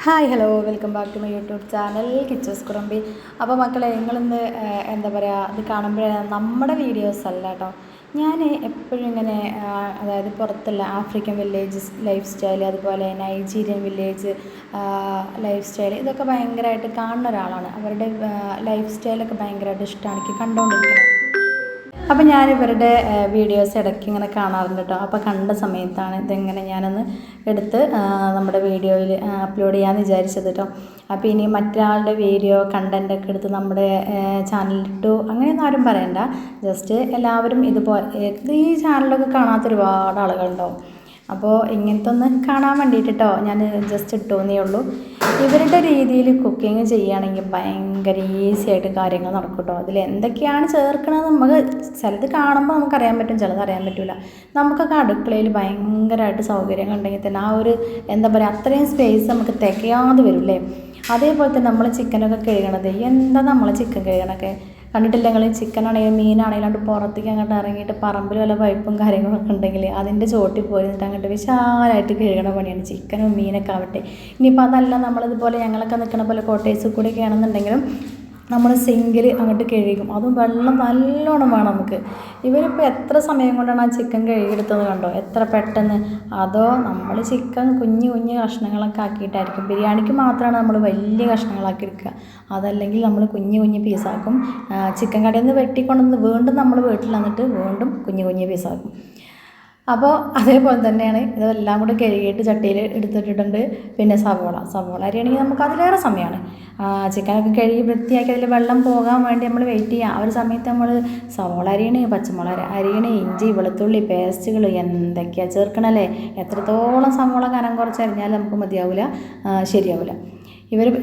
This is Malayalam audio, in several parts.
Hi hello welcome back to my YouTube channel Kichus Kurumbi. അപ്പോൾ മക്കളെ, നിങ്ങളിന്ന് എന്താ പറയുക, ഇത് കാണുമ്പോഴേ നമ്മുടെ വീഡിയോസ് അല്ല കേട്ടോ. ഞാൻ എപ്പോഴും ഇങ്ങനെ അതായത് പുറത്തുള്ള ആഫ്രിക്കൻ വില്ലേജസ് ലൈഫ് സ്റ്റൈൽ, അതുപോലെ നൈജീരിയൻ വില്ലേജ് ലൈഫ് സ്റ്റൈൽ, ഇതൊക്കെ ഭയങ്കരമായിട്ട് കാണുന്ന ഒരാളാണ്. അവരുടെ ലൈഫ് സ്റ്റൈലൊക്കെ ഭയങ്കരമായിട്ട് ഇഷ്ടമാണ് എനിക്ക് കണ്ടുകൊണ്ടിരിക്കുന്നത്. അപ്പോൾ ഞാൻ ഇവരുടെ വീഡിയോസ് ഇടയ്ക്ക് ഇങ്ങനെ കാണാറുണ്ട് കേട്ടോ. അപ്പോൾ കണ്ട സമയത്താണ് ഇതെങ്ങനെ ഞാനൊന്ന് എടുത്ത് നമ്മുടെ വീഡിയോയിൽ അപ്ലോഡ് ചെയ്യാമെന്ന് വിചാരിച്ചത് കേട്ടോ. അപ്പോൾ ഇനി മറ്റൊരാളുടെ വീഡിയോ കണ്ടൻറ്റൊക്കെ എടുത്ത് നമ്മുടെ ചാനലിലിട്ടു അങ്ങനെയൊന്നും ആരും പറയണ്ട. ജസ്റ്റ് എല്ലാവരും ഇത് ഈ ചാനലൊക്കെ കാണാത്ത ഒരുപാട് ആളുകളുണ്ടാവും. അപ്പോൾ ഇങ്ങനത്തെ ഒന്ന് കാണാൻ വേണ്ടിയിട്ട് കേട്ടോ ഞാൻ ജസ്റ്റ് ഇട്ടുവെന്നേ ഉള്ളൂ. ഇവരുടെ രീതിയിൽ കുക്കിംഗ് ചെയ്യുകയാണെങ്കിൽ ഭയങ്കര ഈസി ആയിട്ട് കാര്യങ്ങൾ നടക്കും കേട്ടോ. അതിൽ എന്തൊക്കെയാണ് ചേർക്കണത് നമുക്ക് ചിലത് കാണുമ്പോൾ നമുക്കറിയാൻ പറ്റും, ചിലത് അറിയാൻ പറ്റില്ല. നമുക്കൊക്കെ അടുക്കളയിൽ ഭയങ്കരമായിട്ട് സൗകര്യങ്ങൾ ഉണ്ടെങ്കിൽ തന്നെ ആ ഒരു എന്താ പറയുക, അത്രയും സ്പേസ് നമുക്ക് തികയാതെ വരില്ലേ. അതേപോലെ തന്നെ നമ്മൾ ചിക്കനൊക്കെ കഴുകണത്, എന്താ നമ്മൾ ചിക്കൻ കഴുകണൊക്കെ കണ്ടിട്ടില്ല നിങ്ങൾ? ചിക്കനാണെങ്കിലും മീനാണെങ്കിലും അങ്ങോട്ട് പുറത്തേക്ക് അങ്ങോട്ട് ഇറങ്ങിയിട്ട് പറമ്പിൽ വല്ല പൈപ്പും കാര്യങ്ങളൊക്കെ ഉണ്ടെങ്കിൽ അതിൻ്റെ ചോട്ടിൽ പോയിട്ട് അങ്ങോട്ട് വിശാലമായിട്ട് കഴുകണ പണിയാണ് ചിക്കനും മീനൊക്കെ ആവട്ടെ. ഇനിയിപ്പോൾ അതല്ല, നമ്മളിതുപോലെ ഞങ്ങളൊക്കെ നിൽക്കണ പോലെ കോട്ടേഴ്സിൽ കൂടെയൊക്കെ ആണെന്നുണ്ടെങ്കിലും നമ്മൾ സിങ്കിൽ അങ്ങോട്ട് കഴുകും. അതും വെള്ളം നല്ലോണം വേണം നമുക്ക്. ഇവരിപ്പോൾ എത്ര സമയം കൊണ്ടാണ് ആ ചിക്കൻ കഴുകിയെടുത്തത് കണ്ടോ, എത്ര പെട്ടെന്ന്. അതോ നമ്മൾ ചിക്കൻ കുഞ്ഞു കുഞ്ഞു കഷ്ണങ്ങളൊക്കെ ആക്കിയിട്ടായിരിക്കും. ബിരിയാണിക്ക് മാത്രമാണ് നമ്മൾ വലിയ കഷ്ണങ്ങളാക്കി എടുക്കുക. അതല്ലെങ്കിൽ നമ്മൾ കുഞ്ഞു കുഞ്ഞു പീസാക്കും. ചിക്കൻ കടയിൽ നിന്ന് വെട്ടിക്കൊണ്ടുവന്ന് വീണ്ടും നമ്മൾ വീട്ടിൽ വന്നിട്ട് വീണ്ടും കുഞ്ഞു കുഞ്ഞു പീസാക്കും. അപ്പോൾ അതേപോലെ തന്നെയാണ് ഇതെല്ലാം കൂടെ കഴുകിയിട്ട് ചട്ടിയിൽ എടുത്തിട്ടിട്ടുണ്ട്. പിന്നെ സവോള അരിയാണെങ്കിൽ നമുക്ക് അതിലേറെ സമയമാണ്. ചിക്കനൊക്കെ കഴുകി വൃത്തിയാക്കി അതിൽ വെള്ളം പോകാൻ വേണ്ടി നമ്മൾ വെയിറ്റ് ചെയ്യുക. ആ ഒരു സമയത്ത് നമ്മൾ സവോള അരിയണേ, പച്ചമുളക് അരിയണേ, ഇഞ്ചി വെളുത്തുള്ളി പേസ്റ്റുകൾ എന്തൊക്കെയാണ് ചേർക്കണല്ലേ. എത്രത്തോളം സവോള കനം കുറച്ചരിഞ്ഞാൽ നമുക്ക് മതിയാവില്ല, ശരിയാവില്ല.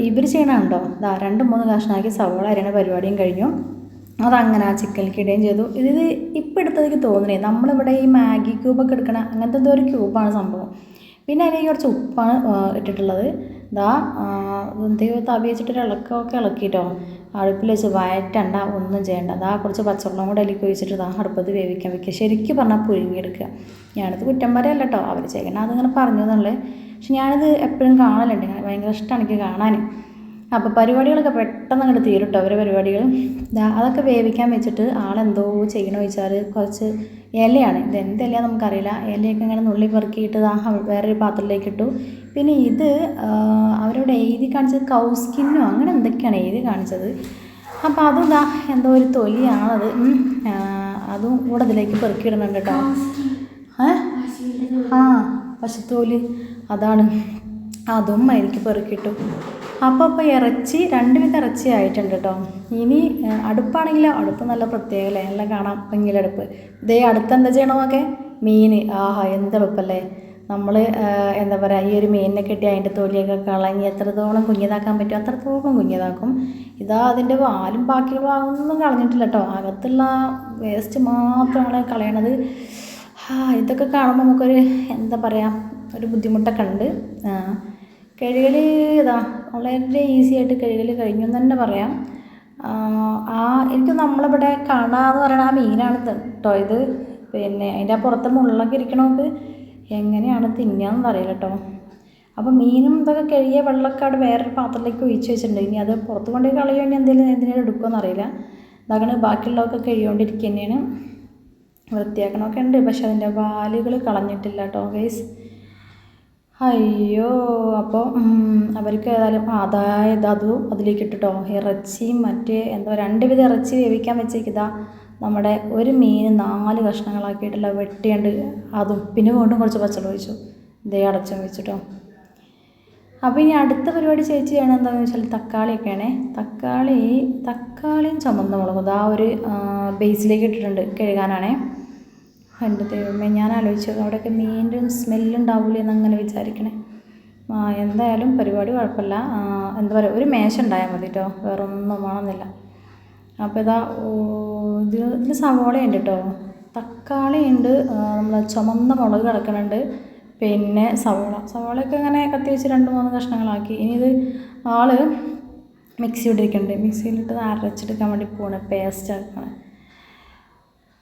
ഇവർ ചെയ്യണുണ്ടോ, 2-3 കഷ്ണമാക്കി സവോള അരിയണ പരിപാടിയും കഴിഞ്ഞു. അതങ്ങനെ ആ ചിക്കനിലേക്ക് ഇടുകയും ചെയ്തു. ഇത് ഇപ്പം എടുത്തതെനിക്ക് തോന്നണേ നമ്മളിവിടെ ഈ മാഗി ക്യൂബൊക്കെ എടുക്കണ അങ്ങനത്തെ എന്തോ ഒരു ക്യൂബാണ് സംഭവം. പിന്നെ അതിലേക്ക് കുറച്ച് ഉപ്പാണ് ഇട്ടിട്ടുള്ളത്. എന്തെയോ തവി വെച്ചിട്ടൊരു ഇളക്കമൊക്കെ ഇളക്കിയിട്ടോ. അടുപ്പിൽ വെച്ച് വഴറ്റണ്ട, ഒന്നും ചെയ്യണ്ട. കുറച്ച് പച്ചവെള്ളം കൂടെ അതിലേക്ക് ഒഴിച്ചിട്ട് അടുപ്പത്ത് വേവിക്കാൻ വെക്കുക. ശരിക്കും പറഞ്ഞാൽ പുഴുങ്ങിയെടുക്കുക. ഞാനത് കുറ്റം പറയല്ല കേട്ടോ, അവർ ചെയ്യണം അതിങ്ങനെ പറഞ്ഞു എന്നുള്ളത്. പക്ഷെ ഞാനിത് എപ്പോഴും കാണലുണ്ട്, ഇങ്ങനെ ഭയങ്കര ഇഷ്ടമാണ് എനിക്ക് കാണാൻ. അപ്പോൾ പരിപാടികളൊക്കെ പെട്ടെന്ന് അങ്ങോട്ട് തീരും കേട്ടോ അവരെ പരിപാടികൾ. അതൊക്കെ വേവിക്കാൻ വെച്ചിട്ട് ആളെന്തോ ചെയ്യണമെന്ന് വെച്ചാൽ കുറച്ച് ഇലയാണ്, ഇത് എന്ത് ഇലയാണെന്ന് നമുക്കറിയില്ല. ഇലയൊക്കെ ഇങ്ങനെ നുള്ളി പെറുക്കിയിട്ട് വേറൊരു പാത്രത്തിലേക്ക് ഇട്ടു. പിന്നെ ഇത് അവരോട് എഴുതി കാണിച്ചത് കൗസ്കിന്നോ അങ്ങനെ എന്തൊക്കെയാണ് എഴുതി കാണിച്ചത്. അപ്പോൾ അതും എന്തോ ഒരു തൊലിയാണത്. അതും കൂടെ ഇതിലേക്ക് പെറുക്കിയിടുന്നുണ്ട് കേട്ടോ. പശുത്തോല് അതാണ്, അതും അതിലേക്ക് പെറുക്കിയിട്ടു. അപ്പോൾ ഇറച്ചി 2 വിധ ഇറച്ചി ആയിട്ടുണ്ട് കേട്ടോ. ഇനി അടുപ്പാണെങ്കിലോ, അടുപ്പ് നല്ല പ്രത്യേകമല്ലേ, എല്ലാം കാണാം ഭംഗിയിലടുപ്പ്. അടുത്ത് എന്താ ചെയ്യണമെന്നൊക്കെ, മീൻ. എന്തെളുപ്പല്ലേ. നമ്മൾ എന്താ പറയുക, ഈ ഒരു മീനിനെ കെട്ടി അതിൻ്റെ തൊലിയൊക്കെ കളഞ്ഞ് എത്രത്തോളം കുഞ്ഞിതാക്കാൻ പറ്റും അത്രത്തോളം കുഞ്ഞിതാക്കും. അതിൻ്റെ വാലും ബാക്കിയുള്ള ഭാഗമൊന്നും കളഞ്ഞിട്ടില്ല കേട്ടോ, അകത്തുള്ള വേസ്റ്റ് മാത്രമാണ് കളയണത്. ഇതൊക്കെ കാണുമ്പോൾ നമുക്കൊരു എന്താ പറയുക, ഒരു ബുദ്ധിമുട്ടൊക്കെ ഉണ്ട്. കഴുകൽ വളരെ ഈസി ആയിട്ട് കഴുകൽ കഴിഞ്ഞു എന്ന് തന്നെ പറയാം. എനിക്ക് നമ്മളിവിടെ കാണാന്ന് പറയുന്ന ആ മീനാണ് കേട്ടോ ഇത്. പിന്നെ അതിൻ്റെ പുറത്തെ മുള്ളൊക്കെ ഇരിക്കണമൊക്കെ എങ്ങനെയാണ് തിന്നുകയെന്ന് അറിയില്ല കേട്ടോ. അപ്പോൾ മീനും ഇതൊക്കെ കഴുകിയ വെള്ളമൊക്കെ അവിടെ വേറൊരു പാത്രത്തിലേക്ക് ഒഴിച്ച് വെച്ചിട്ടുണ്ട്. ഇനി അത് പുറത്ത് കൊണ്ടുപോയി കളയുക, ഇനി എന്തെങ്കിലും എടുക്കുമെന്ന് അറിയില്ല. ബാക്കിയുള്ളതൊക്കെ കഴുകിക്കൊണ്ടിരിക്കുക തന്നെയാണ്. വൃത്തിയാക്കണമൊക്കെ ഉണ്ട്, പക്ഷെ അതിൻ്റെ വാലുകൾ കളഞ്ഞിട്ടില്ല കേട്ടോ ഗൈസ്. അയ്യോ. അപ്പോൾ അവർക്ക് ഏതായാലും അതും അതിലേക്ക് ഇട്ടിട്ടോ. ഇറച്ചിയും എന്താ 2 വിധ ഇറച്ചി വേവിക്കാൻ വെച്ചേക്കിതാ നമ്മുടെ ഒരു മീൻ 4 കഷ്ണങ്ങളാക്കിയിട്ടുള്ള വെട്ടിയുണ്ട്. അതും പിന്നെ വീണ്ടും കുറച്ച് പച്ചവെള്ളം ഒഴിച്ചു, അടച്ചും വെച്ചിട്ടോ. അപ്പോൾ ഇനി അടുത്ത പരിപാടി ചേച്ചി ചെയ്യണം എന്താണെന്ന് വെച്ചാൽ തക്കാളിയൊക്കെയാണേ. തക്കാളിയും ചുമന്ന മുളകും ഒരു ബേസിലേക്ക് ഇട്ടിട്ടുണ്ട് കഴുകാനാണേ. എൻ്റെ ദൈവമേ, ഞാൻ ആലോചിച്ചത് അവിടെയൊക്കെ മീൻ്റെ സ്മെല്ലുണ്ടാവില്ലേ എന്നങ്ങനെ വിചാരിക്കണേ. എന്തായാലും പരിപാടി കുഴപ്പമില്ല. എന്താ പറയുക, ഒരു മേശ ഉണ്ടായാൽ മതി കേട്ടോ, വേറെ ഒന്നും വേണമെന്നില്ല. അപ്പോൾ ഇതിൽ സവോളയുണ്ട് കേട്ടോ, തക്കാളിയുണ്ട്, നമ്മൾ ചുമന്ന മുളക് കിടക്കുന്നുണ്ട്, പിന്നെ സവോളയൊക്കെ ഇങ്ങനെ കത്തി വെച്ച് 2-3 കഷ്ണങ്ങളാക്കി. ഇനി ഇത് മിക്സി ഇട്ടിരിക്കുന്നുണ്ട്, മിക്സിയിലിട്ട് അരച്ചെടുക്കാൻ വേണ്ടി പോകണം, പേസ്റ്റ് ആക്കണം.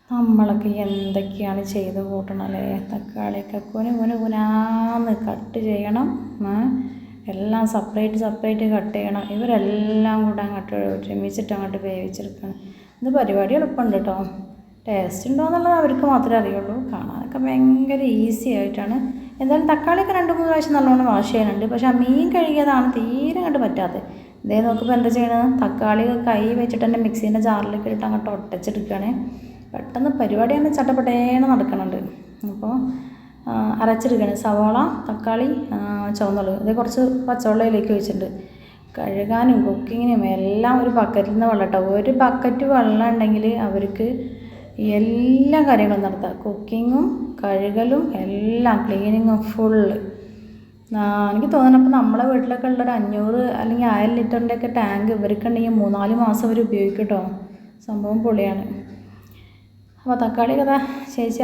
നമ്മളൊക്കെ എന്തൊക്കെയാണ് ചെയ്ത് കൂട്ടണല്ലേ. തക്കാളിയൊക്കെ കുനാന്ന് കട്ട് ചെയ്യണം. എല്ലാം സെപ്പറേറ്റ് കട്ട് ചെയ്യണം. ഇവരെല്ലാം കൂടെ അങ്ങോട്ട് ഒരുമിച്ചിട്ട് അങ്ങോട്ട് വേവിച്ചെടുക്കണം. ഇത് പരിപാടി എളുപ്പമുണ്ട് കേട്ടോ. ടേസ്റ്റ് ഉണ്ടോ എന്നുള്ളത് അവർക്ക് മാത്രമേ അറിയുള്ളൂ. കാണാനൊക്കെ ഭയങ്കര ഈസി ആയിട്ടാണ്. എന്തായാലും തക്കാളിയൊക്കെ 2-3 പ്രാവശ്യം നല്ലോണം വാഷ് ചെയ്യാനുണ്ട്. പക്ഷേ ആ മീൻ കഴുകിയതാണ് തീരെ അങ്ങോട്ട് പറ്റാത്തത്. ഇതേ നോക്കുമ്പോൾ എന്താ ചെയ്യണത്, തക്കാളി കൈ വെച്ചിട്ട് തന്നെ മിക്സീൻ്റെ ജാറിലേക്ക് ഇട്ട് അങ്ങോട്ട് ഒട്ടച്ചെടുക്കുകയാണ്. പെട്ടെന്ന് പരിപാടിയാണ് ചട്ടപ്പെട്ടേന്ന് നടക്കുന്നുണ്ട്. അപ്പോൾ അരച്ചെടുക്കുകയാണ്. സവോള, തക്കാളി, ചുവന്നുള്ളി, ഇത് കുറച്ച് പച്ചവെള്ളയിലേക്ക് ഒഴിച്ചിട്ടുണ്ട്. കഴുകാനും കുക്കിങ്ങിനും എല്ലാം ഒരു ബക്കറ്റിൽ നിന്ന് വെള്ളം കേട്ടോ. ഒരു ബക്കറ്റ് വെള്ളം ഉണ്ടെങ്കിൽ അവർക്ക് എല്ലാ കാര്യങ്ങളും നടത്താം. കുക്കിങ്ങും കഴുകലും എല്ലാം ക്ലീനിങ്ങും ഫുള്ള്. എനിക്ക് തോന്നുന്നപ്പോൾ നമ്മളെ വീട്ടിലൊക്കെ ഉള്ളൊരു 500 അല്ലെങ്കിൽ 1000 ലിറ്ററിൻ്റെയൊക്കെ ടാങ്ക് ഇവർക്കുണ്ടെങ്കിൽ 3-4 മാസം അവർ ഉപയോഗിക്കും കേട്ടോ. സംഭവം പൊളിയാണ്. അപ്പോൾ തക്കാളി കഥ ചേച്ചി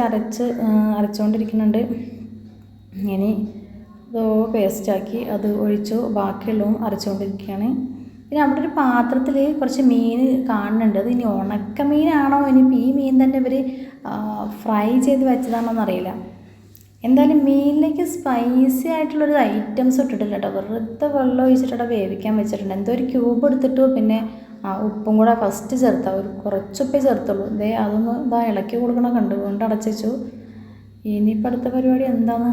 അരച്ചുകൊണ്ടിരിക്കുന്നുണ്ട്. ഇനി ഇതോ പേസ്റ്റാക്കി അത് ഒഴിച്ചു, ബാക്കിയുള്ളതും അരച്ചുകൊണ്ടിരിക്കുകയാണ്. പിന്നെ അവിടെ ഒരു പാത്രത്തിൽ കുറച്ച് മീൻ കാണുന്നുണ്ട്. അത് ഇനി ഉണക്ക മീനാണോ ഇനിയിപ്പോൾ ഈ മീൻ തന്നെ ഇവർ ഫ്രൈ ചെയ്ത് വെച്ചതാണോ എന്നറിയില്ല. എന്തായാലും മീനിലേക്ക് സ്പൈസി ആയിട്ടുള്ളൊരു ഐറ്റംസ് ഇട്ടിട്ടില്ല കേട്ടോ. വെറുതെ വെള്ളം ഒഴിച്ചിട്ട് വേവിക്കാൻ വെച്ചിട്ടുണ്ട്. എന്തോ ഒരു ക്യൂബ് എടുത്തിട്ടു, പിന്നെ ഉപ്പും കൂടെ ഫസ്റ്റ് ചേർത്താൽ കുറച്ചുപ്പേ ചേർത്തുള്ളൂ. അതൊന്ന് ഇളക്കി കൊടുക്കണമൊക്കെ ഉണ്ട്. വീണ്ടും അടച്ചു വെച്ചു. ഇനിയിപ്പോൾ അടുത്ത പരിപാടി എന്താണ്,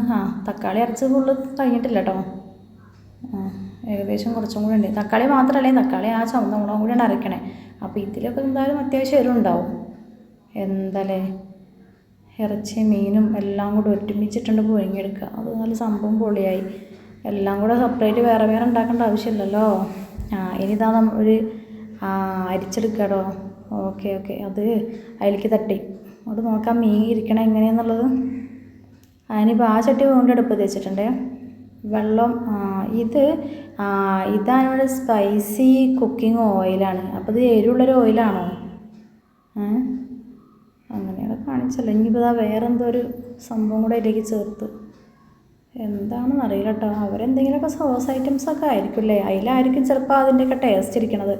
തക്കാളി അരച്ചത് ഫുള്ള് കഴിഞ്ഞിട്ടില്ല കേട്ടോ. ഏകദേശം കുറച്ചും കൂടെ ഉണ്ട്. തക്കാളി മാത്രമല്ലേ, തക്കാളി ആ ചുവന്ന മുളകും കൂടിയാണ് അരയ്ക്കണേ. അപ്പോൾ ഇതിലൊക്കെ എന്തായാലും അത്യാവശ്യം എരിവുണ്ടാവും. എന്തായാലേ ഇറച്ചി മീനും എല്ലാം കൂടെ ഒരുമിച്ചിട്ടുണ്ട് പുഴുങ്ങിയെടുക്കുക. അത് നല്ല സംഭവം പൊളിയായി. എല്ലാം കൂടെ സെപ്പറേറ്റ് വേറെ ഉണ്ടാക്കേണ്ട ആവശ്യമില്ലല്ലോ. ഇനി ഇതാ ഒരു അരിച്ചെടുക്കുക കേട്ടോ. ഓക്കെ അത് അതിലേക്ക് തട്ടി അത് നോക്കാം മീൻ ഇരിക്കണം എങ്ങനെയാണെന്നുള്ളത്. അതിനിപ്പോൾ ആ ചട്ടി കൊണ്ട് അടുപ്പ് വെച്ചിട്ടുണ്ട്. വെള്ളം ഇതാണ് സ്പൈസി കുക്കിംഗ് ഓയിലാണ്. അപ്പോൾ ഇത് എരിവുള്ളൊരു ഓയിലാണോ? അങ്ങനെയാണ് കാണിച്ചല്ലോ. ഇനിയിപ്പോൾ വേറെ എന്തോ ഒരു സംഭവം കൂടെ അതിലേക്ക് ചേർത്ത്, എന്താണെന്ന് അറിയില്ല കേട്ടോ. അവരെന്തെങ്കിലുമൊക്കെ സോസ് ഐറ്റംസൊക്കെ ആയിരിക്കുമല്ലേ, അതിലായിരിക്കും ചിലപ്പോൾ അതിൻ്റെയൊക്കെ ടേസ്റ്റ് ഇരിക്കണത്.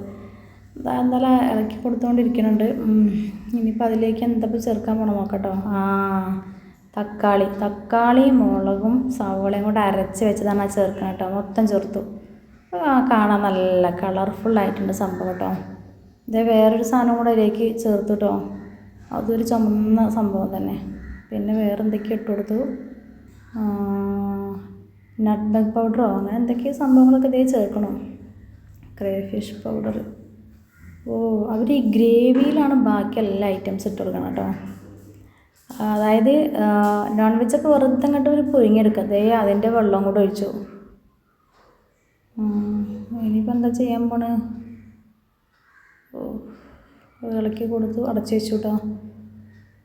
എന്തായാലും ഇളക്കി കൊടുത്തുകൊണ്ടിരിക്കുന്നുണ്ട്. ഇനിയിപ്പോൾ അതിലേക്ക് എന്തൊക്കെ ചേർക്കാൻ പോകണം നോക്കട്ടോ. തക്കാളി മുളകും സവോളയും കൂടെ അരച്ച് വെച്ചതാണ് ചേർക്കണം കേട്ടോ. മൊത്തം ചേർത്തു. കാണാൻ നല്ല കളർഫുള്ളായിട്ടുണ്ട് സംഭവം കേട്ടോ. വേറൊരു സാധനം കൂടെ അതിലേക്ക് ചേർത്തു കേട്ടോ. അതൊരു ചുമന്ന സംഭവം തന്നെ. പിന്നെ വേറെ എന്തൊക്കെയോ ഇട്ട് കൊടുത്തു, നട്ട്മെഗ് പൗഡറോ അങ്ങനെ എന്തൊക്കെയോ സംഭവങ്ങളൊക്കെ ചേർക്കണം. Crayfish powder. അവർ ഈ ഗ്രേവിയിലാണ് ബാക്കി എല്ലാ ഐറ്റംസ് ഇട്ട് കൊടുക്കണം കേട്ടോ. അതായത് നോൺ വെജൊക്കെ വെറുതെ അങ്ങോട്ട് ഒരു പുഴുങ്ങിയെടുക്കുക. അതിൻ്റെ വെള്ളം കൂടെ ഒഴിച്ചു. ഇനിയിപ്പോൾ എന്താ ചെയ്യാൻ പോണ്? ഇളക്കി കൊടുത്തു, അടച്ചു വെച്ചു കേട്ടോ.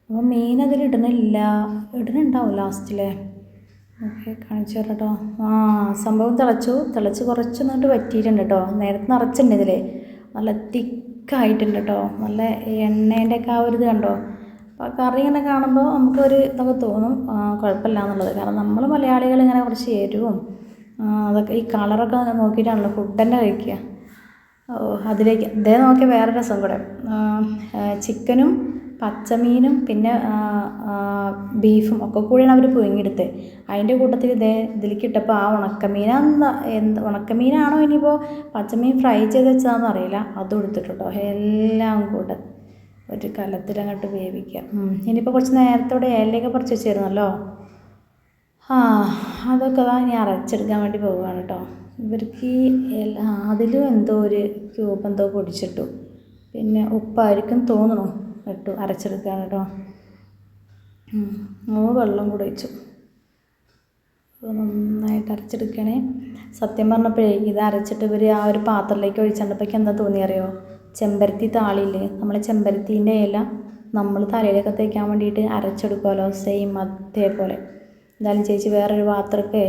അപ്പോൾ മീൻ അതിൽ ഇടുന്നുണ്ടാവും ലാസ്റ്റിലെ. ഓക്കെ, കാണിച്ചു തരാം കേട്ടോ. സംഭവം തിളച്ച് കുറച്ച് നിന്നിട്ട് വറ്റിയിട്ടുണ്ട് കേട്ടോ. നേരത്തെ നിറച്ചിട്ടുണ്ട് ഇതിൽ. നല്ല തിക്കായിട്ടുണ്ട് കേട്ടോ. നല്ല എണ്ണേൻ്റെയൊക്കെ ആ ഒരു ഇത് കണ്ടോ. അപ്പോൾ കറി ഇങ്ങനെ കാണുമ്പോൾ നമുക്കൊരു ഇതൊക്കെ തോന്നും കുഴപ്പമില്ല എന്നുള്ളത്. കാരണം നമ്മൾ മലയാളികൾ ഇങ്ങനെ കുറച്ച് എരിവും അതൊക്കെ ഈ കളറൊക്കെ നോക്കിയിട്ടാണല്ലോ ഫുഡ് തന്നെ കഴിക്കുക. അതിലേക്ക് നോക്കിയ വേറെ രസം കൂടെ, ചിക്കനും പച്ചമീനും പിന്നെ ബീഫും ഒക്കെ കൂടിയാണ് അവർ പുഴുങ്ങിയെടുത്തത്. അതിൻ്റെ കൂട്ടത്തിൽ ഇതിലേക്ക് ഇട്ടപ്പോൾ ആ ഉണക്കമീനാണോ ഇനിയിപ്പോൾ പച്ചമീൻ ഫ്രൈ ചെയ്ത് വെച്ചതാണെന്ന് അറിയില്ല, അതും എടുത്തിട്ടുണ്ടോ. എല്ലാം കൂടെ ഒരു കലത്തിലങ്ങോട്ട് വേവിക്കുക. ഇനിയിപ്പോൾ കുറച്ച് നേരത്തോടെ ഏലയൊക്കെ പറിച്ച് വെച്ചിരുന്നല്ലോ, അതൊക്കെ ഇനി അരച്ചെടുക്കാൻ വേണ്ടി പോവുകയാണ് കേട്ടോ. ഇവർക്ക് അതിലും എന്തോ ഒരു ക്യൂബ് എന്തോ പൊടിച്ചിട്ടു. പിന്നെ ഉപ്പായിരിക്കും തോന്നണു ഇട്ടു അരച്ചെടുക്കുകയാണ് കേട്ടോ. വെള്ളം കൂടെ ഒഴിച്ചു നന്നായിട്ട് അരച്ചെടുക്കണേ. സത്യം പറഞ്ഞപ്പോഴേ ഇത് അരച്ചിട്ട് ഇവർ ആ ഒരു പാത്രത്തിലേക്ക് ഒഴിച്ചപ്പോഴേക്ക് എന്താ തോന്നിയറിയോ, ചെമ്പരത്തി താളിയില്ലേ, നമ്മളെ ചെമ്പരത്തീൻ്റെ ഇല നമ്മൾ തലയിലൊക്കെ തേക്കാൻ വേണ്ടിയിട്ട് അരച്ചെടുക്കുമല്ലോ, സെയിം അതേപോലെ. എന്തായാലും ചേച്ചി വേറൊരു പാത്രമൊക്കെ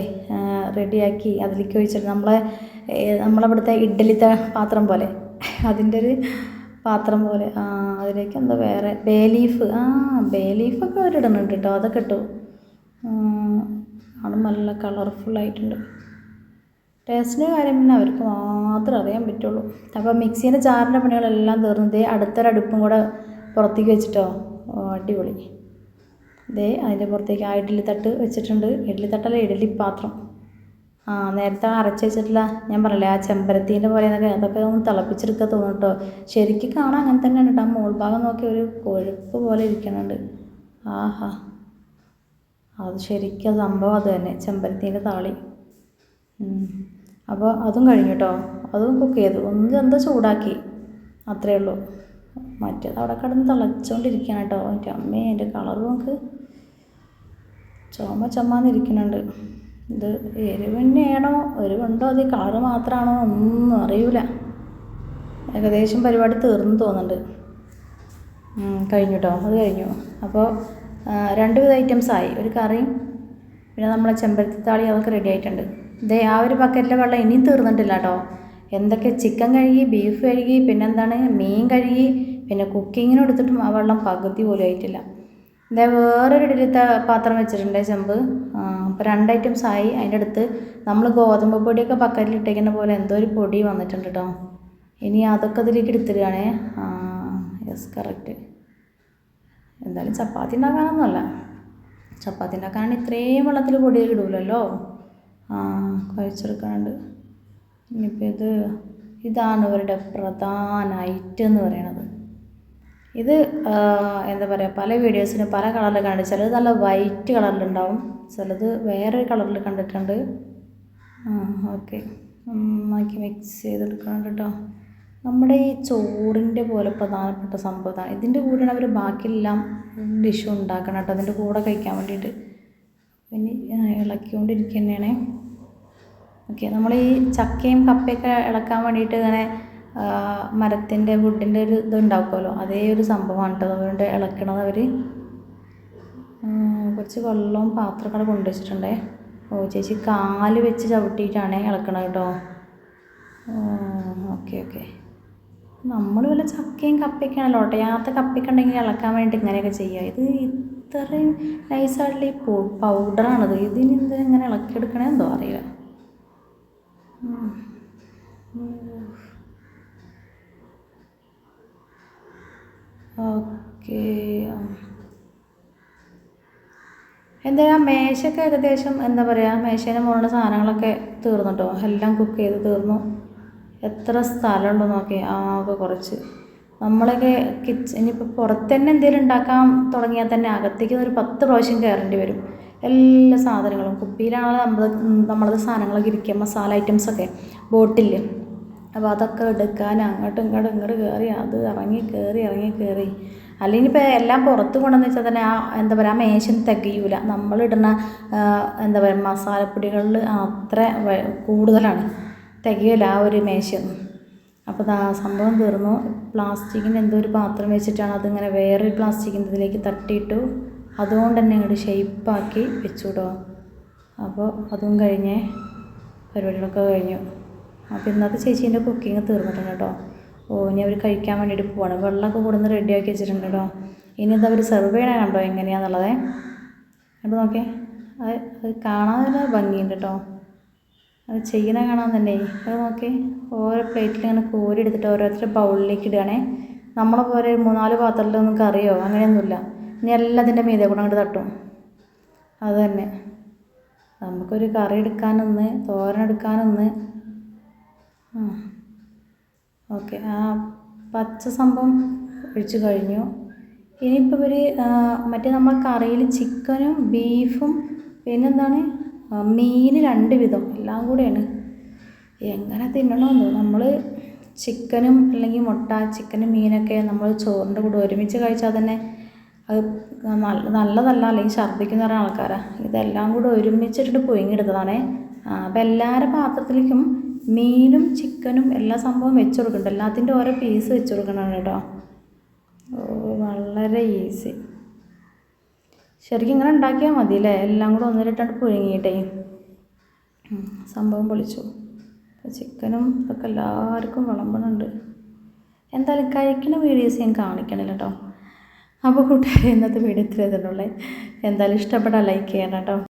റെഡിയാക്കി അതിലേക്ക് ഒഴിച്ചിട്ട് നമ്മളിവിടുത്തെ ഇഡ്ഡലിത്തെ പാത്രം പോലെ, അതിൻ്റെ ഒരു പാത്രം പോലെ അതിലേക്ക് എന്താ വേറെ ബേ ലീഫൊക്കെ അവരിടുന്നുണ്ട് കേട്ടോ. അതൊക്കെ ഇട്ടു. അത് നല്ല കളർഫുള്ളായിട്ടുണ്ട്. ടേസ്റ്റിൻ്റെ കാര്യം പിന്നെ അവർക്ക് മാത്രമേ അറിയാൻ പറ്റുള്ളൂ. അപ്പോൾ മിക്സീൻ്റെ ജാറിൻ്റെ പണികളെല്ലാം തീർന്നു. അടുത്തൊരടുപ്പും കൂടെ പുറത്തേക്ക് വെച്ചിട്ടോ. അടിപൊളി. അതിൻ്റെ പുറത്തേക്ക് ആ ഇഡ്ഡലി തട്ട് വെച്ചിട്ടുണ്ട്. ഇഡ്ഡലി തട്ടല്ല, ഇഡ്ഡലി പാത്രം. നേരത്തെ അരച്ച് വെച്ചിട്ടുള്ള ഞാൻ പറയില്ലേ ആ ചെമ്പരത്തീൻ്റെ പോലെ അതൊക്കെ ഒന്ന് തിളപ്പിച്ചെടുക്കുക തോന്നും കേട്ടോ. ശരിക്കും കാണാൻ അങ്ങനെ തന്നെയാണ് കേട്ടോ. ആ മോൾ ഭാഗം നോക്കി ഒരു കൊഴുപ്പ് പോലെ ഇരിക്കുന്നുണ്ട്. ആഹാ, അത് ശരിക്കും സംഭവം അത് തന്നെ, ചെമ്പരത്തീൻ്റെ താളി. അപ്പോൾ അതും കഴിഞ്ഞു കേട്ടോ. അതും കുക്ക് ചെയ്തു, എന്തോ ചൂടാക്കി, അത്രയേ ഉള്ളൂ. മറ്റേത് അവിടെ കിടന്ന് തിളച്ചുകൊണ്ടിരിക്കുകയാണ് കേട്ടോ. എൻ്റെ അമ്മേ, എൻ്റെ കളർ നോക്ക്, ചുമന്നിരിക്കുന്നുണ്ട്. ഇത് എരിവെണ്ണയാണോ എരിവുണ്ടോ അത് കളറ് മാത്രമാണോ ഒന്നും അറിയില്ല. ഏകദേശം പരിപാടി തീർന്നു തോന്നുന്നുണ്ട്. കഴിഞ്ഞു കേട്ടോ, അത് കഴിഞ്ഞു. അപ്പോൾ 2 വിധ ഐറ്റംസായി, ഒരു കറിയും പിന്നെ നമ്മളെ ചെമ്പരത്തിത്താളി അതൊക്കെ റെഡി ആയിട്ടുണ്ട്. ഇതേ ആ ഒരു ബക്കറ്റിലെ വെള്ളം ഇനിയും തീർന്നിട്ടില്ല കേട്ടോ. എന്തൊക്കെ ചിക്കൻ കഴുകി, ബീഫ് കഴുകി, പിന്നെന്താണ് മീൻ കഴുകി, പിന്നെ കുക്കിങ്ങിന് എടുത്തിട്ടും ആ വെള്ളം പകുതി പോലും ആയിട്ടില്ല. ഇതേ വേറൊരു ഇഡലിത്തെ പാത്രം വെച്ചിട്ടുണ്ട്, ചെമ്പ്. അപ്പോൾ 2 ഐറ്റംസായി. അതിൻ്റെ അടുത്ത് നമ്മൾ ഗോതമ്പ് പൊടിയൊക്കെ ബക്കറ്റിലിട്ടേക്കുന്ന പോലെ എന്തോ ഒരു പൊടി വന്നിട്ടുണ്ട് കേട്ടോ. ഇനി അതൊക്കെ അതിലേക്ക് എടുത്തിടുകയാണേ. Yes, correct. എന്തായാലും ചപ്പാത്തി ഉണ്ടാക്കാനൊന്നുമല്ല, ചപ്പാത്തി ഉണ്ടാക്കാനാണ് ഇത്രയും വെള്ളത്തിൽ പൊടിയൊക്കെ ഇടൂലല്ലോ. കുഴച്ചെടുക്കാനുണ്ട്. ഇനിയിപ്പോൾ ഇതാണ് ഇവരുടെ പ്രധാന ഐറ്റം എന്ന് പറയണത്. ഇത് എന്താ പറയുക, പല വീഡിയോസിനും പല കളറിൽ കണ്ടു. ചിലത് നല്ല വൈറ്റ് കളറിലുണ്ടാവും, ചിലത് വേറൊരു കളറിൽ കണ്ടിട്ടുണ്ട്. ഓക്കെ, നന്നാക്കി മിക്സ് ചെയ്തെടുക്കുന്നുണ്ട് കേട്ടോ. നമ്മുടെ ഈ ചോറിൻ്റെ പോലെ പ്രധാനപ്പെട്ട സംഭവമാണ്. ഇതിൻ്റെ കൂടെയാണ് അവർ ബാക്കിയെല്ലാം ഡിഷും ഉണ്ടാക്കണം കേട്ടോ, അതിൻ്റെ കൂടെ കഴിക്കാൻ വേണ്ടിയിട്ട്. പിന്നെ ഇളക്കിക്കൊണ്ടിരിക്കുക തന്നെയാണേ. ഓക്കെ, നമ്മൾ ഈ ചക്കയും കപ്പയൊക്കെ ഇളക്കാൻ വേണ്ടിയിട്ട് ഇങ്ങനെ മരത്തിൻ്റെ വുഡിൻ്റെ ഒരു ഇതുണ്ടാക്കുമല്ലോ, അതേ ഒരു സംഭവമാണ് കേട്ടോ. അതുകൊണ്ട് ഇളക്കണത് അവർ. കുറച്ച് വെള്ളവും പാത്രങ്ങൾ കൊണ്ടുവച്ചിട്ടുണ്ടേ. ചേച്ചി കാല് വെച്ച് ചവിട്ടിയിട്ടാണ് ഇളക്കണത് കേട്ടോ. ഓക്കെ, നമ്മൾ വല്ല ചക്കയും കപ്പയൊക്കെയാണല്ലോ, ഒട്ടയാത്ത കപ്പയൊക്കെ ഉണ്ടെങ്കിൽ ഇളക്കാൻ വേണ്ടിയിട്ട് ഇങ്ങനെയൊക്കെ ചെയ്യുക. ഇത് ഇത്രയും നൈസായിട്ടുള്ള ഈ പൗഡറാണിത്. ഇതിന് ഇങ്ങനെ ഇളക്കിയെടുക്കണേ എന്തോ അറിയില്ല. ഓക്കെ, എന്തായാലും മേശയൊക്കെ ഏകദേശം എന്താ പറയുക, മേശേൻ്റെ മുകളിലുള്ള സാധനങ്ങളൊക്കെ തീർന്നു കേട്ടോ. എല്ലാം കുക്ക് ചെയ്ത് തീർന്നു. എത്ര സ്ഥലമുണ്ടോ നോക്കി, ആകെ കുറച്ച്. നമ്മളൊക്കെ ഇനിയിപ്പോൾ പുറത്ത് തന്നെ എന്തെങ്കിലും ഉണ്ടാക്കാൻ തുടങ്ങിയാൽ തന്നെ അകത്തേക്ക് ഒരു 10 പ്രാവശ്യം കയറേണ്ടി വരും. എല്ലാ സാധനങ്ങളും കുപ്പിയിലാണെങ്കിൽ നമ്മളത് സാധനങ്ങളൊക്കെ ഇരിക്കുക, മസാല ഐറ്റംസൊക്കെ ബോട്ടിൽ. അപ്പോൾ അതൊക്കെ എടുക്കാൻ അങ്ങോട്ടും ഇങ്ങോട്ട് കയറി, അത് ഇറങ്ങി കയറി. അല്ലെങ്കിൽ ഇപ്പോൾ എല്ലാം പുറത്ത് കൊണ്ടുവന്ന് വെച്ചാൽ തന്നെ എന്താ പറയുക, ആ മേശ തികയൂല. നമ്മളിടുന്ന എന്താ പറയുക മസാലപ്പൊടികളിൽ അത്ര കൂടുതലാണ്, തികയില്ല ആ ഒരു മേശയൊന്നും. അപ്പോൾ സംഭവം തീർന്നു. പ്ലാസ്റ്റിക്കിൻ്റെ എന്തോ ഒരു പാത്രം വെച്ചിട്ടാണ് അതിങ്ങനെ വേറൊരു പ്ലാസ്റ്റിക്കിൻ്റെ ഇതിലേക്ക് തട്ടിയിട്ടു. അതുകൊണ്ട് തന്നെ ഇങ്ങോട്ട് ഷേപ്പാക്കി വെച്ചുവിടോ. അപ്പോൾ അതും കഴിഞ്ഞ് പരിപാടികളൊക്കെ കഴിഞ്ഞു. അപ്പോൾ ഇന്നത്തെ ചേച്ചീൻ്റെ കുക്കിങ് തീർന്നിട്ടുണ്ട് കേട്ടോ. ഇനി അവർ കഴിക്കാൻ വേണ്ടിയിട്ട് പോവാണ്. വെള്ളമൊക്കെ കൊടുന്ന് റെഡിയാക്കി വെച്ചിട്ടുണ്ട് കേട്ടോ. ഇനി എന്താ അവർ സെർവ് ചെയ്യണേ കണ്ടോ എങ്ങനെയാണെന്നുള്ളത്. അപ്പോൾ നോക്കേ, അത് കാണാൻ തന്നെ ഭംഗിയുണ്ട് കേട്ടോ. അത് ചെയ്യണ കാണാൻ തന്നെ. അത് നോക്കി ഓരോ പ്ലേറ്റിൽ ഇങ്ങനെ കോരി എടുത്തിട്ട് ഓരോരുത്തരുടെ ബൗളിലേക്ക് ഇടുകയാണേ. നമ്മളെ പോലെ 3-4 പാത്രത്തിലൊന്നും കറിയോ അങ്ങനെയൊന്നുമില്ല. ഇനി എല്ലാത്തിൻ്റെ മീതെ കൂടെ അങ്ങോട്ട് തട്ടും. അത് തന്നെ, നമുക്കൊരു കറി എടുക്കാനൊന്ന്, തോരൻ എടുക്കാനൊന്ന്. ഓക്കെ, ആ പച്ച സംഭവം ഒഴിച്ച് കഴിഞ്ഞു. ഇനിയിപ്പോൾ ഇവർ മറ്റേ നമ്മൾ കറിയിൽ ചിക്കനും ബീഫും പിന്നെന്താണ് മീൻ 2 വിധം എല്ലാം കൂടെയാണ്. എങ്ങനെ തിന്നണമെന്നോ, നമ്മൾ ചിക്കനും അല്ലെങ്കിൽ മുട്ട, ചിക്കനും മീനൊക്കെ നമ്മൾ ചോറിൻ്റെ കൂടെ ഒരുമിച്ച് കഴിച്ചാൽ തന്നെ അത് നല്ലതല്ല, അല്ലെങ്കിൽ ഛർദ്ദിക്കുന്ന പറയുന്ന ആൾക്കാരാണ്. ഇതെല്ലാം കൂടെ ഒരുമിച്ചിട്ടിട്ട് പുഴുങ്ങിയെടുത്തതാണേ. അപ്പോൾ എല്ലാവരുടെ പാത്രത്തിലേക്കും മീനും ചിക്കനും എല്ലാ സംഭവം വെച്ച് കൊടുക്കുന്നുണ്ട്. എല്ലാത്തിൻ്റെ ഓരോ പീസ് വെച്ച് കൊടുക്കണം കേട്ടോ. വളരെ ഈസി. ശരിക്കും ഇങ്ങനെ ഉണ്ടാക്കിയാൽ മതി അല്ലേ, എല്ലാം കൂടെ ഒന്നിലിട്ടാണ്ട് പുഴുങ്ങിയിട്ടേ. സംഭവം പൊളിച്ചു. ചിക്കനും ഇതൊക്കെ എല്ലാവർക്കും വിളമ്പണുണ്ട്. എന്തായാലും കഴിക്കുന്ന വീഡിയോസ് ഞാൻ കാണിക്കണില്ല കേട്ടോ. അപ്പോൾ കൂട്ടുകാരെ, ഇന്നത്തെ വീഡിയോ ഇത്രയേ തന്നുള്ളൂ. എന്തായാലും ഇഷ്ടപ്പെട്ടാൽ ലൈക്ക് ചെയ്യണം കേട്ടോ.